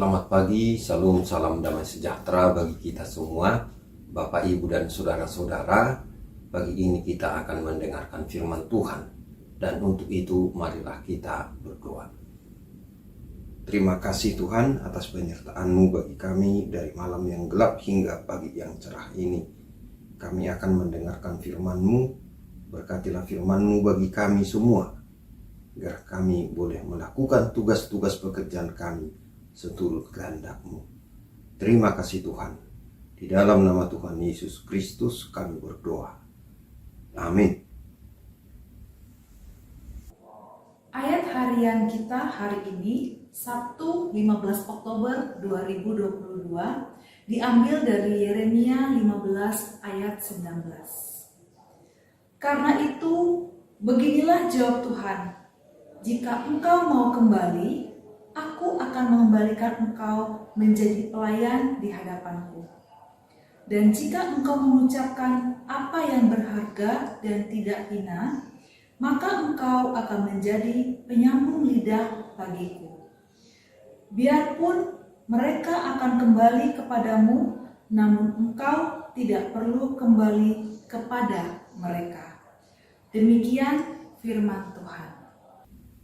Selamat pagi, salam damai sejahtera bagi kita semua, Bapak, Ibu, dan saudara-saudara. Pagi ini kita akan mendengarkan firman Tuhan, dan untuk itu marilah kita berdoa. Terima kasih Tuhan atas penyertaan-Mu bagi kami dari malam yang gelap hingga pagi yang cerah ini. Kami akan mendengarkan firman-Mu, berkatilah firman-Mu bagi kami semua, agar kami boleh melakukan tugas-tugas pekerjaan kami seturut kehendak-Mu. Terima kasih Tuhan. Di dalam nama Tuhan Yesus Kristus kami berdoa. Amin. Ayat harian kita hari ini, Sabtu 15 Oktober 2022, diambil dari Yeremia 15 ayat 19. Karena itu, beginilah jawab Tuhan, jika engkau mau kembali, Aku akan mengembalikan engkau menjadi pelayan di hadapanku. Dan jika engkau mengucapkan apa yang berharga dan tidak hina, maka engkau akan menjadi penyambung lidah bagiku. Biarpun mereka akan kembali kepadamu, namun engkau tidak perlu kembali kepada mereka. Demikian firman Tuhan.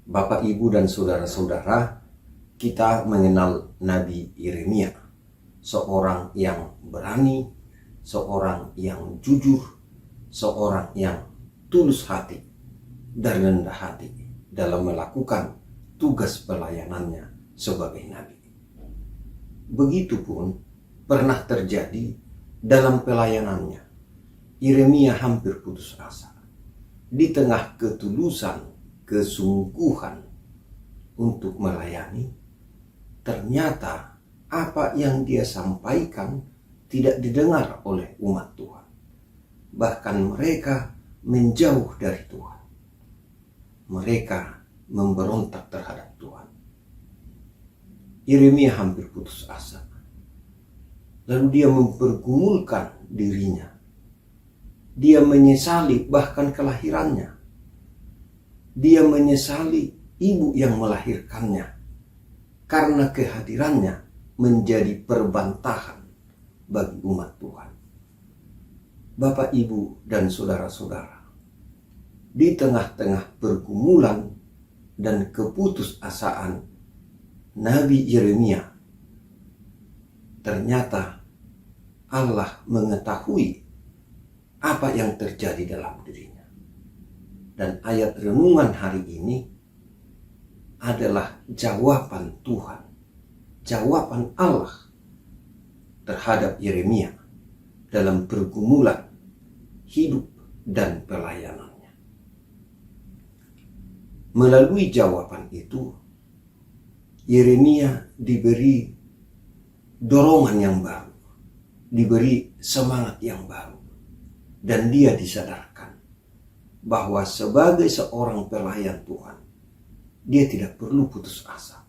Bapak, Ibu, dan saudara-saudara, kita mengenal Nabi Yeremia, seorang yang berani, seorang yang jujur, seorang yang tulus hati dan rendah hati dalam melakukan tugas pelayanannya sebagai nabi. Begitupun pernah terjadi dalam pelayanannya. Yeremia hampir putus asa. Di tengah ketulusan, kesungguhan untuk melayani, ternyata apa yang dia sampaikan tidak didengar oleh umat Tuhan. Bahkan mereka menjauh dari Tuhan. Mereka memberontak terhadap Tuhan. Yeremia hampir putus asa. Lalu dia mempergumulkan dirinya. Dia menyesali bahkan kelahirannya. Dia menyesali ibu yang melahirkannya, karena kehadirannya menjadi perbantahan bagi umat Tuhan. Bapak, Ibu, dan saudara-saudara, di tengah-tengah pergumulan dan keputusasaan Nabi Yeremia, ternyata Allah mengetahui apa yang terjadi dalam dirinya. Dan ayat renungan hari ini adalah jawaban Tuhan, jawaban Allah terhadap Yeremia dalam pergumulan hidup dan pelayanannya. Melalui jawaban itu, Yeremia diberi dorongan yang baru, diberi semangat yang baru, dan dia disadarkan bahwa sebagai seorang pelayan Tuhan, dia tidak perlu putus asa.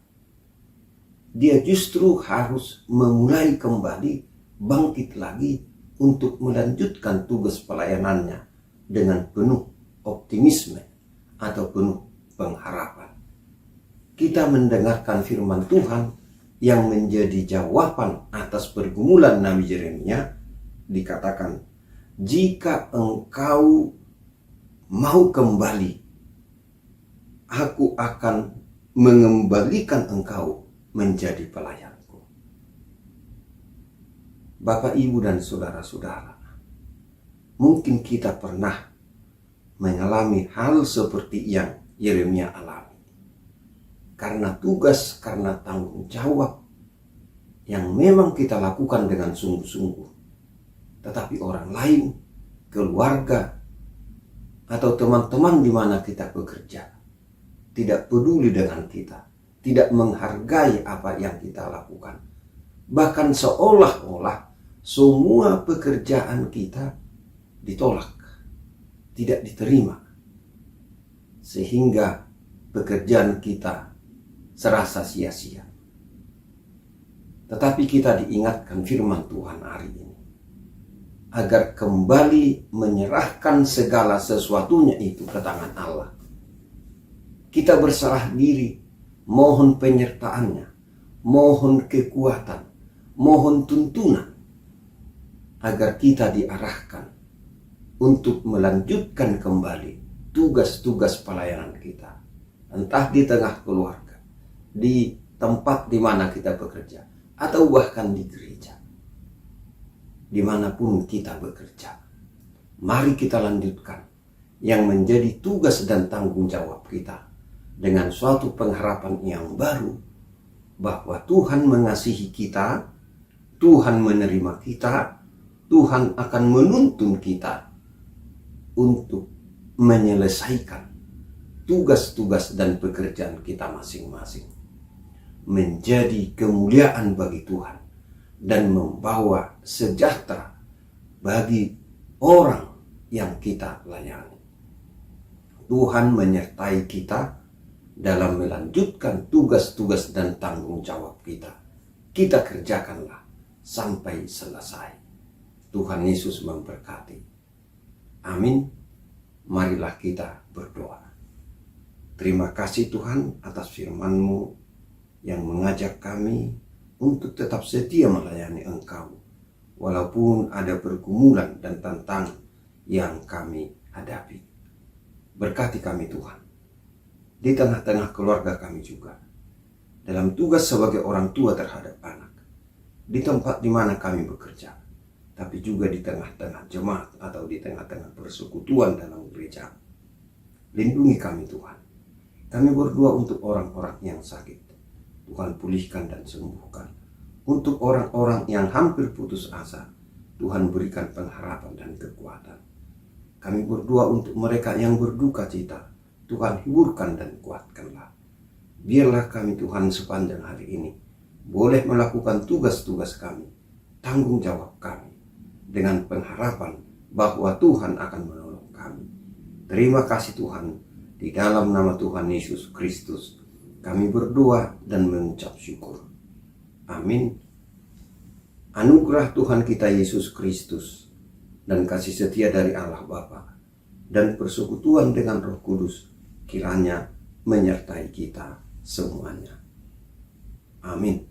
Dia justru harus memulai kembali, bangkit lagi untuk melanjutkan tugas pelayanannya dengan penuh optimisme atau penuh pengharapan. Kita mendengarkan firman Tuhan yang menjadi jawaban atas pergumulan Nabi Yeremia. Dikatakan, jika engkau mau kembali, Aku akan mengembalikan engkau menjadi pelayanku. Bapak, Ibu, dan saudara-saudara, mungkin kita pernah mengalami hal seperti yang Yeremia alami. Karena tugas, karena tanggung jawab yang memang kita lakukan dengan sungguh-sungguh. Tetapi orang lain, keluarga, atau teman-teman di mana kita bekerja, tidak peduli dengan kita, tidak menghargai apa yang kita lakukan. Bahkan seolah-olah semua pekerjaan kita ditolak, tidak diterima. Sehingga pekerjaan kita serasa sia-sia. Tetapi kita diingatkan firman Tuhan hari ini, agar kembali menyerahkan segala sesuatunya itu ke tangan Allah. Kita berserah diri, mohon penyertaannya, mohon kekuatan, mohon tuntunan, agar kita diarahkan untuk melanjutkan kembali tugas-tugas pelayanan kita. Entah di tengah keluarga, di tempat di mana kita bekerja, atau bahkan di gereja. Dimanapun kita bekerja, mari kita lanjutkan yang menjadi tugas dan tanggung jawab kita dengan suatu pengharapan yang baru, bahwa Tuhan mengasihi kita, Tuhan menerima kita, Tuhan akan menuntun kita untuk menyelesaikan tugas-tugas dan pekerjaan kita masing-masing, menjadi kemuliaan bagi Tuhan dan membawa sejahtera bagi orang yang kita layani. Tuhan menyertai kita dalam melanjutkan tugas-tugas dan tanggung jawab kita. Kita kerjakanlah sampai selesai. Tuhan Yesus memberkati. Amin. Marilah kita berdoa. Terima kasih Tuhan atas firman-Mu yang mengajak kami untuk tetap setia melayani Engkau, walaupun ada pergumulan dan tantangan yang kami hadapi. Berkati kami Tuhan, di tengah-tengah keluarga kami juga, dalam tugas sebagai orang tua terhadap anak, di tempat di mana kami bekerja, tapi juga di tengah-tengah jemaat atau di tengah-tengah persekutuan dalam gereja. Lindungi kami Tuhan. Kami berdoa untuk orang-orang yang sakit, Tuhan pulihkan dan sembuhkan. Untuk orang-orang yang hampir putus asa, Tuhan berikan pengharapan dan kekuatan. Kami berdoa untuk mereka yang berduka cita, Tuhan hiburkan dan kuatkanlah. Biarlah kami Tuhan sepanjang hari ini boleh melakukan tugas-tugas kami, tanggung jawab kami, dengan pengharapan bahwa Tuhan akan menolong kami. Terima kasih Tuhan, di dalam nama Tuhan Yesus Kristus kami berdoa dan mengucap syukur. Amin. Anugerah Tuhan kita Yesus Kristus dan kasih setia dari Allah Bapa dan persekutuan dengan Roh Kudus kiranya menyertai kita semuanya. Amin.